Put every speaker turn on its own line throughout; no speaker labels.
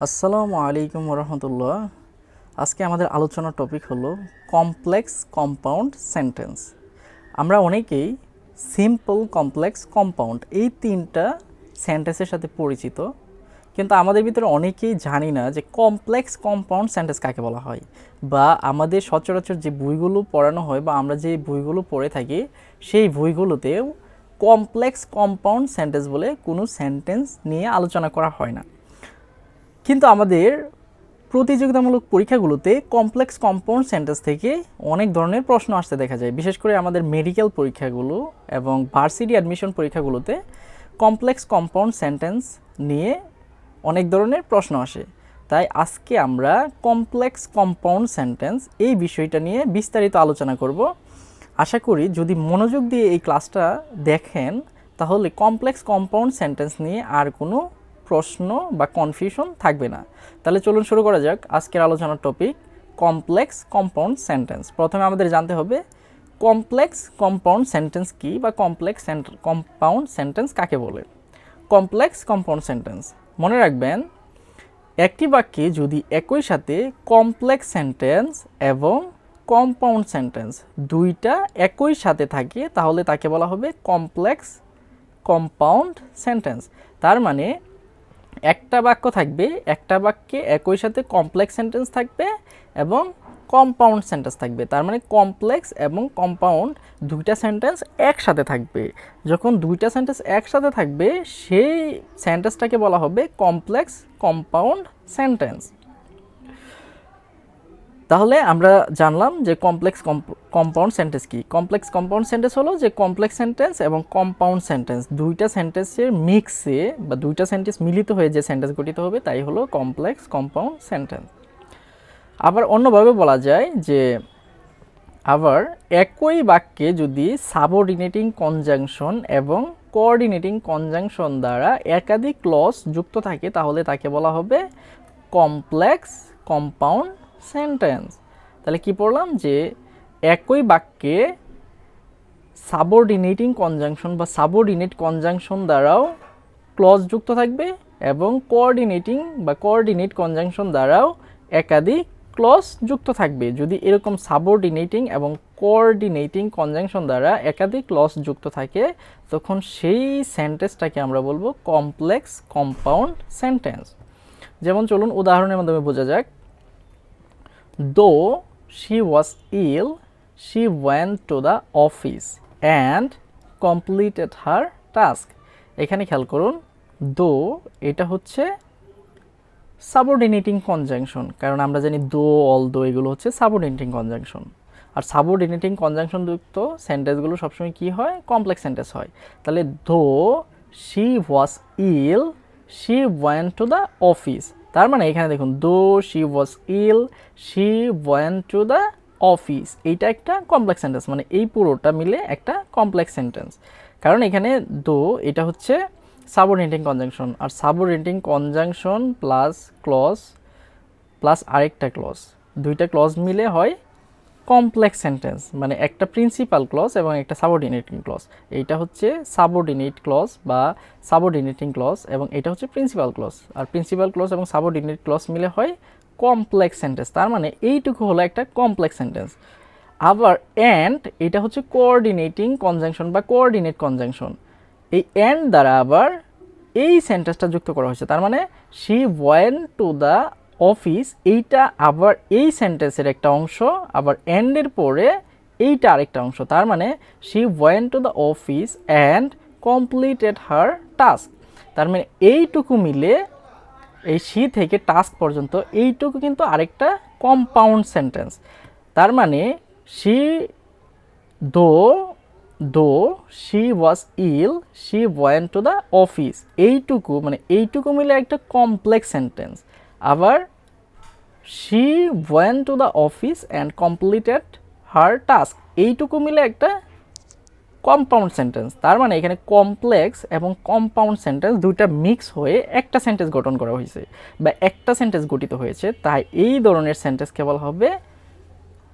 আসসালামু আলাইকুম রহমতুল্লাহ। আজকে আমাদের আলোচনার টপিক হলো কমপ্লেক্স কম্পাউন্ড সেন্টেন্স। আমরা অনেকেই সিম্পল, কমপ্লেক্স, কম্পাউন্ড এই তিনটা সেন্টেন্সের সাথে পরিচিত, কিন্তু আমাদের ভিতরে অনেকেই জানি না যে কমপ্লেক্স কম্পাউন্ড সেন্টেন্স কাকে বলা হয়, বা আমাদের সচরাচর যে বইগুলো পড়ানো হয় বা আমরা যে বইগুলো পড়ে থাকি সেই বইগুলোতেও কমপ্লেক্স কম্পাউন্ড সেন্টেন্স বলে কোনো সেন্টেন্স নিয়ে আলোচনা করা হয় না। কিন্তু আমাদের প্রতিযোগিতামূলক পরীক্ষাগুলোতে কমপ্লেক্স কম্পাউন্ড সেন্টেন্স থেকে অনেক ধরনের প্রশ্ন আসতে দেখা যায়। বিশেষ করে আমাদের মেডিকেল পরীক্ষাগুলো এবং ভার্সিটি অ্যাডমিশন পরীক্ষাগুলোতে কমপ্লেক্স কম্পাউন্ড সেন্টেন্স নিয়ে অনেক ধরনের প্রশ্ন আসে। তাই আজকে আমরা কমপ্লেক্স কম্পাউন্ড সেন্টেন্স এই বিষয়টা নিয়ে বিস্তারিত আলোচনা করব। আশা করি যদি মনোযোগ দিয়ে এই ক্লাসটা দেখেন তাহলে কমপ্লেক্স কম্পাউন্ড সেন্টেন্স নিয়ে আর কোনো প্রশ্ন বা কনফিউশন থাকবে না। তাহলে চলুন শুরু করা যাক আজকের আলোচনার টপিক কমপ্লেক্স কম্পাউন্ড সেন্টেন্স। প্রথমে আমাদের জানতে হবে কমপ্লেক্স কম্পাউন্ড সেন্টেন্স কি, বা কমপ্লেক্স কম্পাউন্ড সেন্টেন্স কাকে বলে। কমপ্লেক্স কম্পাউন্ড সেন্টেন্স মনে রাখবেন, একটি বাক্যে যদি একই সাথে কমপ্লেক্স সেন্টেন্স এবং কম্পাউন্ড সেন্টেন্স দুইটা একই সাথে থাকে তাহলে তাকে বলা হবে কমপ্লেক্স কম্পাউন্ড সেন্টেন্স। তার মানে একটা বাক্য থাকবে, একটা বাক্যে একই সাথে কমপ্লেক্স সেন্টেন্স থাকবে এবং কম্পাউন্ড সেন্টেন্স থাকবে। তার মানে কমপ্লেক্স এবং কম্পাউন্ড দুইটা সেন্টেন্স একসাথে থাকবে। যখন দুইটা সেন্টেন্স একসাথে থাকবে সেই সেন্টেন্সটাকে বলা হবে কমপ্লেক্স কম্পাউন্ড সেন্টেন্স। তাহলে আমরা জানলাম যে কমপ্লেক্স কম্পাউন্ড সেন্টেন্স কি। কমপ্লেক্স কম্পাউন্ড সেন্টেন্স হলো যে কমপ্লেক্স সেন্টেন্স এবং কম্পাউন্ড সেন্টেন্স দুইটা সেন্টেন্সের মিক্সে বা দুইটা সেন্টেন্স মিলিত হয়ে যে সেন্টেন্স গঠিত হবে তাই হলো কমপ্লেক্স কম্পাউন্ড সেন্টেন্স। আবার অন্যভাবে বলা যায় যে আবার একই বাক্যে যদি সাবঅর্ডিনেটিং কনজাংশন এবং কোঅর্ডিনেটিং কনজাংশন দ্বারা একাধিক ক্লজ যুক্ত থাকে তাহলে তাকে বলা হবে কমপ্লেক্স কম্পাউন্ড সেন্টেন্স। তাহলে কি পড়লাম যে একই বাক্যে সাবঅর্ডিনেটিং কনজাংশন বা সাবঅর্ডিনেট কনজাংশন দ্বারাও ক্লজ যুক্ত থাকবে এবং কোঅর্ডিনেট কনজাংশন দ্বারাও একাধিক ক্লজ যুক্ত থাকবে। যদি এরকম সাবঅর্ডিনেটিং এবং কোঅর্ডিনেটিং কনজাংশন দ্বারা একাধিক ক্লজ যুক্ত থাকে তখন সেই সেন্টেন্সটাকে আমরা বলবো কমপ্লেক্স কম্পাউন্ড সেন্টেন্স। যেমন চলুন উদাহরণের মাধ্যমে বোঝা যাক। Though she was ill, she went to the office and completed her task. এখানে খেয়াল করুন, দো এটা হচ্ছে সাবঅর্ডিনেটিং কনজাংশন, কারণ আমরা জানি দো, অল দো এগুলো হচ্ছে সাবঅর্ডিনেটিং কনজাংশন। আর সাবঅর্ডিনেটিং কনজাংশন যুক্ত সেন্টেন্সগুলো সবসময় কি হয়, কমপ্লেক্স সেন্টেন্স হয়। তাহলে though she was ill, she went to the office. তার মানে এখানে দেখুন though she was ill, she went to the office, এইটা একটা কমপ্লেক্স সেন্টেন্স, মানে এই পুরোটা মিলে একটা কমপ্লেক্স সেন্টেন্স। কারণ এখানে দো এটা হচ্ছে সাবঅর্ডিনেটিং কনজাংশন, আর subordinating conjunction plus clause plus আরেকটা ক্লজ, দুইটা ক্লজ মিলে হয় কমপ্লেক্স সেন্টেন্স, মানে একটা প্রিন্সিপাল ক্লজ এবং একটা সাবঅর্ডিনেটিং ক্লজ। এইটা হচ্ছে সাবঅর্ডিনেট ক্লজ বা সাবঅর্ডিনেটিং ক্লজ এবং এটা হচ্ছে প্রিন্সিপাল ক্লজ, আর প্রিন্সিপাল ক্লজ এবং সাবঅর্ডিনেট ক্লজ মিলে হয় কমপ্লেক্স সেন্টেন্স। তার মানে এইটুকু হলো একটা কমপ্লেক্স সেন্টেন্স। আবার অ্যান্ড এটা হচ্ছে কোঅর্ডিনেটিং কনজাংশন বা কোঅর্ডিনেট কনজাংশন, এই অ্যান্ড দ্বারা আবার এই সেন্টেন্সটা যুক্ত করা হয়েছে। তার মানে she went to the office, এইটা আবার এই সেন্টেন্সের একটা অংশ, আবার অ্যান্ডের পরে এইটা আরেকটা অংশ। তার মানে she went to the office and completed her task. তার মানে এইটুকু মিলে এই শি থেকে টাস্ক পর্যন্ত এইটুকু কিন্তু আরেকটা কম্পাউন্ড সেন্টেন্স। তার মানে she though she was ill, she went to the office, এইটুকু মানে এইটুকু মিলে একটা কমপ্লেক্স সেন্টেন্স। আবার she went to the office and completed her task, এইটুকু মিলে একটা কম্পাউন্ড সেন্টেন্স। তার মানে এখানে কমপ্লেক্স এবং কম্পাউন্ড সেন্টেন্স দুইটা মিক্স হয়ে একটা সেন্টেন্স গঠন করা হয়েছে বা একটা সেন্টেন্স গঠিত হয়েছে, তাই এই ধরনের সেন্টেন্সকে বলা হবে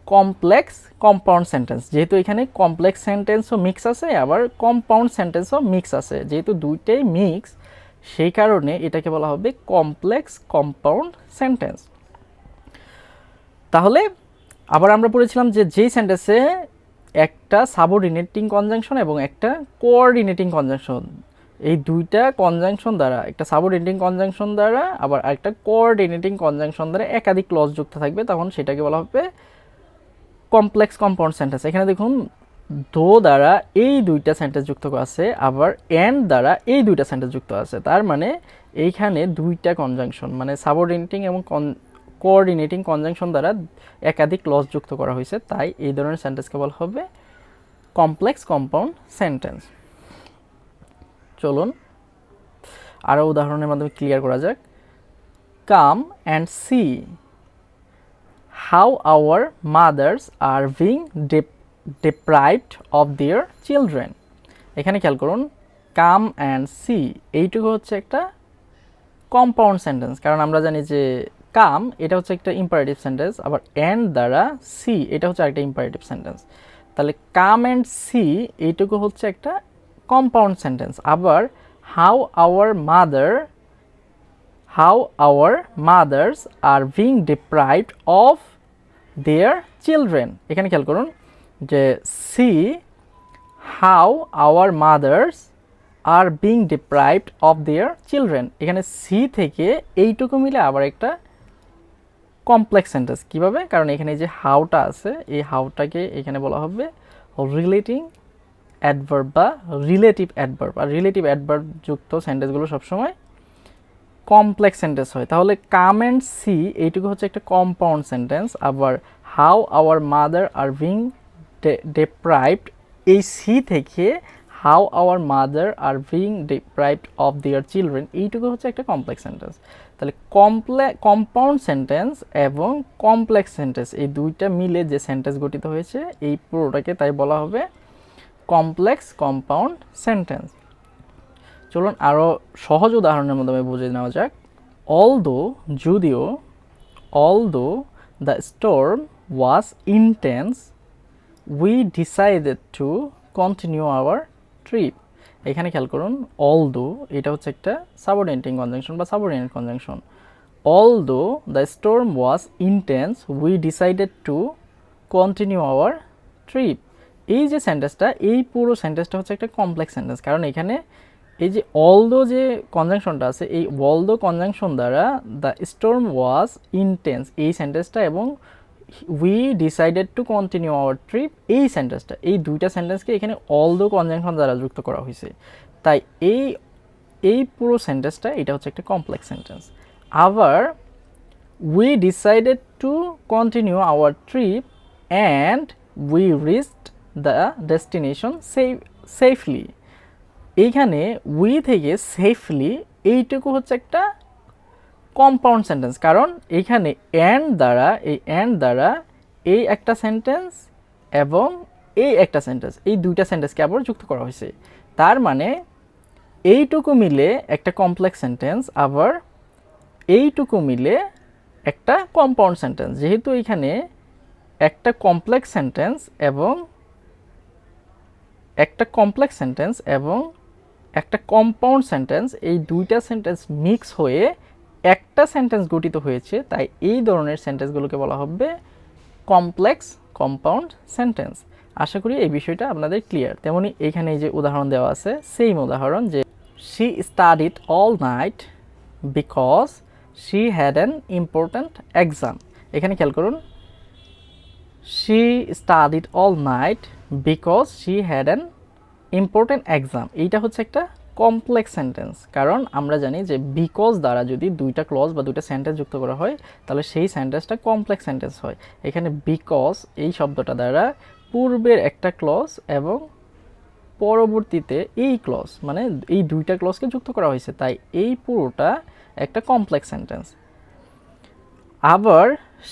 কমপ্লেক্স কম্পাউন্ড সেন্টেন্স। যেহেতু এখানে কমপ্লেক্স সেন্টেন্সও মিক্স আছে আবার কম্পাউন্ড সেন্টেন্সও মিক্স আছে, যেহেতু দুইটাই মিক্স সেই কারণে এটাকে বলা হবে কমপ্লেক্স কম্পাউন্ড সেন্টেন্স। তাহলে আবার আমরা পড়েছিলাম যে যেই সেন্টেন্সে একটা সাবঅর্ডিনেটিং কনজাংশন এবং একটা কোঅর্ডিনেটিং কনজাংশন, এই দুইটা কনজাংশন দ্বারা, একটা সাবঅর্ডিনেটিং কনজাংশন দ্বারা আবার একটা কোঅর্ডিনেটিং কনজাংশন দ্বারা একাধিক ক্লজ যুক্ত থাকবে, তখন সেটাকে বলা হবে কমপ্লেক্স কম্পাউন্ড সেন্টেন্স। এখানে দেখুন দো দ্বারা এই দুইটা সেন্টেন্স যুক্ত আছে, আবার এন্ড দ্বারা এই দুইটা সেন্টেন্স যুক্ত আছে, তার মানে এইখানে দুইটা কনজাংশন মানে সাবঅর্ডিনেটিং এবং কোঅর্ডিনেটিং কনজাংশন দ্বারা একাধিক ক্লজ যুক্ত করা হয়েছে, তাই এই ধরনের সেন্টেন্সকে বলা হবে কমপ্লেক্স কম্পাউন্ড সেন্টেন্স। চলুন আরও উদাহরণের মাধ্যমে ক্লিয়ার করা যাক। Come and see how our mothers are being deprived of their children। এখানে খেয়াল করুন কাম অ্যান্ড সি এইটুকু হচ্ছে একটা কম্পাউন্ড সেন্টেন্স, কারণ আমরা জানি যে কাম এটা হচ্ছে একটা ইম্পারেটিভ সেন্টেন্স, আবার অ্যান্ড দ্বারা সি এটা হচ্ছে একটা ইম্পারেটিভ সেন্টেন্স। তাহলে কাম অ্যান্ড সি এইটুকু হচ্ছে একটা কম্পাউন্ড সেন্টেন্স। আবার how our mothers are being deprived of their children, এখানে খেয়াল করুন যে C how our mothers are being deprived of their children, এখানে সি থেকে এইটুকু মিলে আবার একটা কমপ্লেক্স সেন্টেন্স। কীভাবে? কারণ এখানে যে হাউটা আছে এই হাউটাকে এখানে বলা হবে রিলেটিং অ্যাডভার্ব বা রিলেটিভ অ্যাডভার্ব, আর রিলেটিভ অ্যাডভার্ব যুক্ত সেন্টেন্সগুলো সবসময় কমপ্লেক্স সেন্টেন্স হয়। তাহলে কাম অ্যান্ড সি এইটুকু হচ্ছে একটা কম্পাউন্ড সেন্টেন্স। আবার how our mother are being deprived, এই সি থেকে how our mother are being deprived of their children এইটুকু হচ্ছে একটা কমপ্লেক্স সেন্টেন্স। তাহলে কম্পাউন্ড সেন্টেন্স এবং কমপ্লেক্স সেন্টেন্স এই দুইটা মিলে যে সেন্টেন্স গঠিত হয়েছে এই পুরোটাকে তাই বলা হবে কমপ্লেক্স কম্পাউন্ড সেন্টেন্স। চলুন আরও সহজ উদাহরণের মাধ্যমে বুঝে নেওয়া যাক। Although the storm was intense we decided to continue hour trip. এখানে খেয়াল করুন অলদো এটা হচ্ছে একটা সাবঅর্ডিনেটিং কনজাংশন বা subordinate conjunction. Although the storm was intense we decided to continue hour trip, এই যে সেন্টেন্সটা এই পুরো সেন্টেন্সটা হচ্ছে একটা কমপ্লেক্স সেন্টেন্স, কারণ এখানে এই যে অলদো যে কনজাংশনটা আছে এই অলদো কনজাংশন দ্বারা দ্য স্টর্ম ওয়াজ ইন্টেন্স এই সেন্টেন্সটা এবং we decided to continue hour trip এই সেন্টেন্সটা, এই দুইটা সেন্টেন্সকে এখানে অলদো কনজাংশন দ্বারা যুক্ত করা হয়েছে, তাই এই পুরো সেন্টেন্সটা এটা হচ্ছে একটা কমপ্লেক্স সেন্টেন্স। আবার we decided to continue hour trip and we reached the destination safely, এইখানে উই থেকে সেফলি এইটুকু হচ্ছে একটা কম্পাউন্ড সেন্টেন্স, কারণ এইখানে অ্যান্ড দ্বারা এই একটা সেন্টেন্স এবং এই একটা সেন্টেন্স এই দুইটা সেন্টেন্সকে আবার যুক্ত করা হয়েছে, তার মানে এইটুকু মিলে একটা কমপ্লেক্স সেন্টেন্স, আবার এইটুকু মিলে একটা কম্পাউন্ড সেন্টেন্স। যেহেতু এইখানে একটা কমপ্লেক্স সেন্টেন্স এবং একটা কম্পাউন্ড সেন্টেন্স এই দুইটা সেন্টেন্স মিক্স হয়ে একটা সেন্টেন্স গঠিত হয়েছে, তাই এই ধরনের সেন্টেন্সগুলোকে বলা হবে কমপ্লেক্স কম্পাউন্ড সেন্টেন্স। আশা করি এই বিষয়টা আপনাদের ক্লিয়ার। তেমনি এইখানে এই যে উদাহরণ দেওয়া আছে সেম উদাহরণ, যে she studied all night because she had an important exam. এখানে খেয়াল করুন she studied all night because she had an important exam, এইটা হচ্ছে একটা কমপ্লেক্স সেন্টেন্স, কারণ আমরা জানি যে বিকজ দ্বারা যদি দুইটা ক্লজ বা দুইটা সেন্টেন্স যুক্ত করা হয় তাহলে সেই সেন্টেন্সটা কমপ্লেক্স সেন্টেন্স হয়। এখানে বিকজ এই শব্দটা দ্বারা পূর্বের একটা ক্লজ এবং পরবর্তীতে এই ক্লজ মানে এই দুইটা ক্লজকে যুক্ত করা হয়েছে, তাই এই পুরোটা একটা কমপ্লেক্স সেন্টেন্স। আবার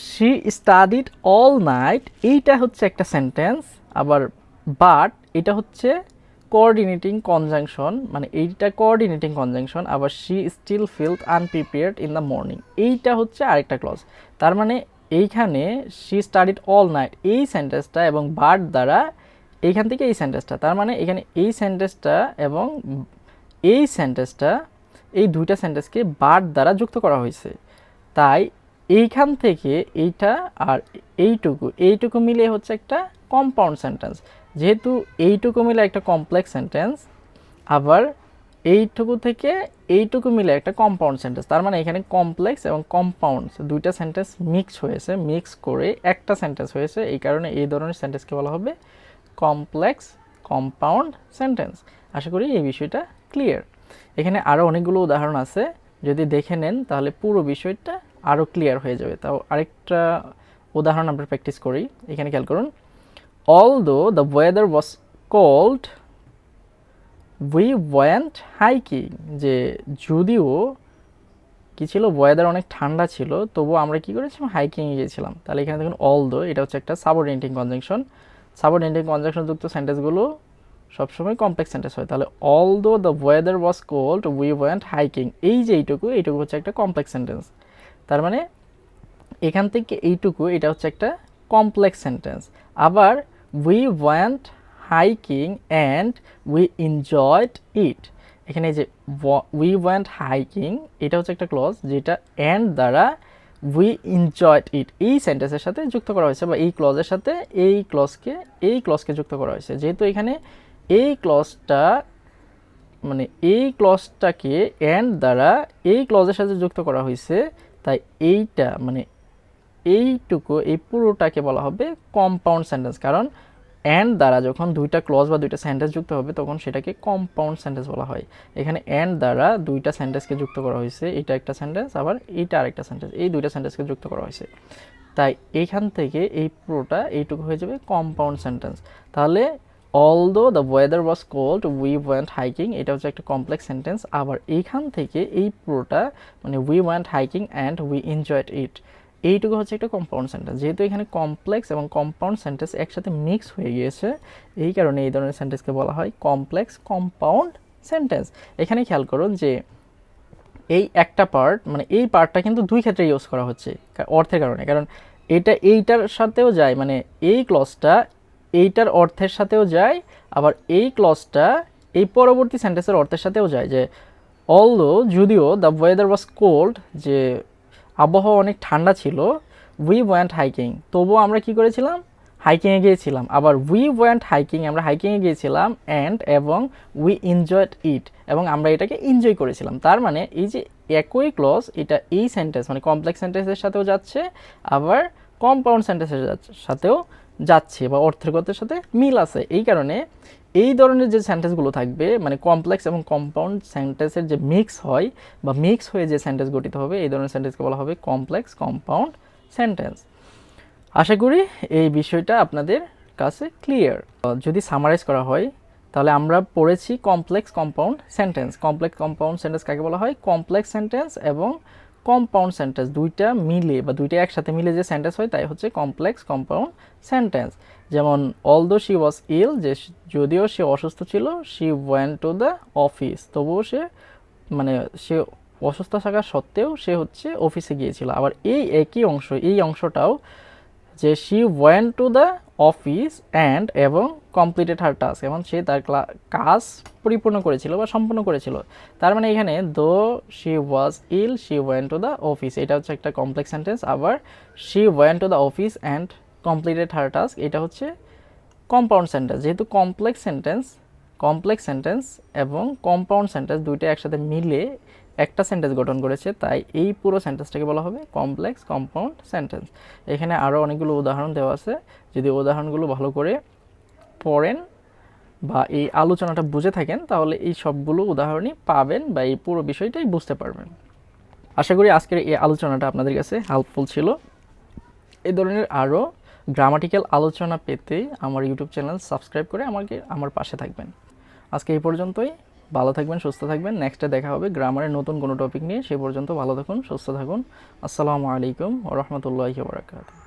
শি স্টাডিড অল নাইট এইটা হচ্ছে একটা সেন্টেন্স, আবার বাট এটা হচ্ছে কোঅর্ডিনেটিং কনজাংশন, মানে এইটা কোঅর্ডিনেটিং কনজাংশন। আবার she still felt unprepared in the morning এইটা হচ্ছে আরেকটা ক্লজ, তার মানে এইখানে শি স্টাডিড অল নাইট এই সেন্টেন্সটা এবং বাট দ্বারা এইখান থেকে এই সেন্টেন্সটা, তার মানে এখানে এই সেন্টেন্সটা এবং এই সেন্টেন্সটা এই দুইটা সেন্টেন্সকে বাট দ্বারা যুক্ত করা হয়েছে। তাই এইখান থেকে এইটা আর এইটুকু মিলে হচ্ছে একটা কম্পাউন্ড সেন্টেন্স। যেহেতু এইটুকু মিলে একটা কমপ্লেক্স সেন্টেন্স, আবার এইটুকু থেকে এইটুকু মিলে একটা কম্পাউন্ড সেন্টেন্স, তার মানে এখানে কমপ্লেক্স এবং কম্পাউন্ড দুইটা সেন্টেন্স মিক্স করে একটা সেন্টেন্স হয়েছে। এই কারণে এই ধরনের সেন্টেন্সকে বলা হবে কমপ্লেক্স কম্পাউন্ড সেন্টেন্স। আশা করি এই বিষয়টা ক্লিয়ার। এখানে আরও অনেকগুলো উদাহরণ আছে, যদি দেখে নেন তাহলে পুরো বিষয়টা আরও ক্লিয়ার হয়ে যাবে। তাও আরেকটা উদাহরণ আমরা প্র্যাকটিস করি। এখানে খেয়াল করুন, although the weather was cold we went hiking. যে যদিও কি ছিল, ওয়েদার অনেক ঠান্ডা ছিল, তবুও আমরা কি করেছিলাম, হাইকিংয়ে গিয়েছিলাম। তাহলে এখানে দেখুন অলদো, এটা হচ্ছে একটা সাবঅর্ডিনেটিং কনজাংশন। সাবঅর্ডিনেটিং কনজাংশন যুক্ত সেন্টেন্সগুলো সবসময় কমপ্লেক্স সেন্টেন্স হয়। তাহলে although the weather was cold we went hiking, এই যে এইটুকু হচ্ছে একটা কমপ্লেক্স সেন্টেন্স। তার মানে এখান থেকে এইটুকু এটা হচ্ছে একটা কমপ্লেক্স সেন্টেন্স। আবার we went hiking and we enjoyed ইট, এখানে যে উই ওয়েন্ট হাইকিং এটা হচ্ছে একটা ক্লজ যেটা অ্যান্ড দ্বারা উই এনজয়েড ইট এই সেন্টেন্সের সাথে যুক্ত করা হয়েছে, বা এই ক্লজের সাথে এই ক্লজকে যুক্ত করা হয়েছে। যেহেতু এখানে এই ক্লজটা মানে এই ক্লজটাকে অ্যান্ড দ্বারা এই ক্লজের সাথে যুক্ত করা হয়েছে, তাই এইটা মানে এইটুকু এই পুরোটাকে বলা হবে কম্পাউন্ড সেন্টেন্স। কারণ অ্যান্ড দ্বারা যখন দুইটা ক্লজ বা দুইটা সেন্টেন্স যুক্ত হবে তখন সেটাকে কম্পাউন্ড সেন্টেন্স বলা হয়। এখানে অ্যান্ড দ্বারা দুইটা সেন্টেন্সকে যুক্ত করা হয়েছে, এটা একটা সেন্টেন্স আবার এইটা আরেকটা সেন্টেন্স, এই দুইটা সেন্টেন্সকে যুক্ত করা হয়েছে। তাই এইখান থেকে এই পুরোটা এইটুকু হয়ে যাবে কম্পাউন্ড সেন্টেন্স। তাহলে although the weather was cold we went hiking এটা হচ্ছে একটা কমপ্লেক্স সেন্টেন্স। আবার এইখান থেকে এই পুরোটা মানে we went hiking and we enjoyed ইট, এইটুকু হচ্ছে একটা কম্পাউন্ড সেন্টেন্স। যেহেতু এখানে কমপ্লেক্স এবং কম্পাউন্ড সেন্টেন্স একসাথে মিক্স হয়ে গিয়েছে, এই কারণে এই ধরনের সেন্টেন্সকে বলা হয় কমপ্লেক্স কম্পাউন্ড সেন্টেন্স। এখানে খেয়াল করুন যে এই একটা পার্ট মানে এই পার্টটা কিন্তু দুই ক্ষেত্রে ইউজ করা হচ্ছে অর্থের কারণে। কারণ এটা এইটার সাথেও যায়, মানে এই ক্লজটা এইটার অর্থের সাথেও যায়, আবার এই ক্লজটা এই পরবর্তী সেন্টেন্সের অর্থের সাথেও যায়। যে অলদো যদিও দ্য ওয়েদার ওয়াজ কোল্ড, যে আবহাওয়া অনেক ঠান্ডা ছিল, উই ওয়েন্ট হাইকিং তবুও আমরা কি করেছিলাম, হাইকিংয়ে গিয়েছিলাম। আবার উই ওয়েন্ট হাইকিং আমরা হাইকিংয়ে গিয়েছিলাম, অ্যান্ড এবং উই এনজয়েড ইট এবং আমরা এটাকে এনজয় করেছিলাম। তার মানে এই যে একই ক্লজ এটা এই সেন্টেন্স মানে কমপ্লেক্স সেন্টেন্সের সাথেও যাচ্ছে, আবার কম্পাউন্ড সেন্টেন্সের সাথেও যাচ্ছে বা অর্থের কথার সাথে মিল আছে। এই কারণে এই ধরনের যে সেন্টেন্সগুলো থাকবে মানে কমপ্লেক্স এবং কম্পাউন্ড সেন্টেন্সের যে মিক্স হয় বা মিক্স হয়ে যে সেন্টেন্স গঠিত হবে, এই ধরনের সেন্টেন্সকে বলা হবে কমপ্লেক্স কম্পাউন্ড সেন্টেন্স। আশা করি এই বিষয়টা আপনাদের কাছে ক্লিয়ার। যদি সামারাইজ করা হয় তাহলে আমরা পড়েছি complex compound sentence. Complex compound sentence কাকে বলা হয়, কমপ্লেক্স সেন্টেন্স এবং কম্পাউন্ড সেন্টেন্স দুইটা মিলে বা দুইটা একসাথে মিলে যে সেন্টেন্স হয় তাই হচ্ছে কমপ্লেক্স কম্পাউন্ড সেন্টেন্স। যেমন অলদো শি ওয়াজ ইল, যে যদিও সে অসুস্থ ছিল, she went to the office তবুও সে মানে সে অসুস্থ থাকা সত্ত্বেও সে হচ্ছে অফিসে গিয়েছিল। আবার এই একই অংশ এই অংশটাও যে she went to the office and এবং কমপ্লিটেড হার টাস্ক, এবং সে তার কাজ পরিপূর্ণ করেছিল বা সম্পূর্ণ করেছিল। তার মানে এখানে though she was ill she went to the office এটা হচ্ছে একটা কমপ্লেক্স সেন্টেন্স, আবার she went to the office and completed her task এটা হচ্ছে কম্পাউন্ড সেন্টেন্স। যেহেতু কমপ্লেক্স সেন্টেন্স এবং কম্পাউন্ড সেন্টেন্স দুইটা একসাথে মিলে একটা সেন্টেন্স গঠন করেছে, তাই এই পুরো সেন্টেন্সটাকে বলা হবে কমপ্লেক্স কম্পাউন্ড সেন্টেন্স। এখানে আরও অনেকগুলো উদাহরণ দেওয়া আছে, যদি উদাহরণগুলো ভালো করে পড়েন বা এই আলোচনাটা বুঝে থাকেন তাহলে এই সবগুলো উদাহরণই পাবেন বা এই পুরো বিষয়টাই বুঝতে পারবেন। আশা করি আজকের এই আলোচনাটা আপনাদের কাছে হেল্পফুল ছিল। এই ধরনের আরও গ্রামাটিক্যাল আলোচনা পেতে আমার ইউটিউব চ্যানেল সাবস্ক্রাইব করে আমার পাশে থাকবেন। আজকে এই পর্যন্তই, ভালো থাকবেন, সুস্থ থাকবেন। নেক্সটে দেখা হবে গ্রামারের নতুন কোনো টপিক নিয়ে। সেই পর্যন্ত ভালো থাকুন, সুস্থ থাকুন। আসসালামু আলাইকুম ওয়া রাহমাতুল্লাহি ওয়া বারাকাতুহু।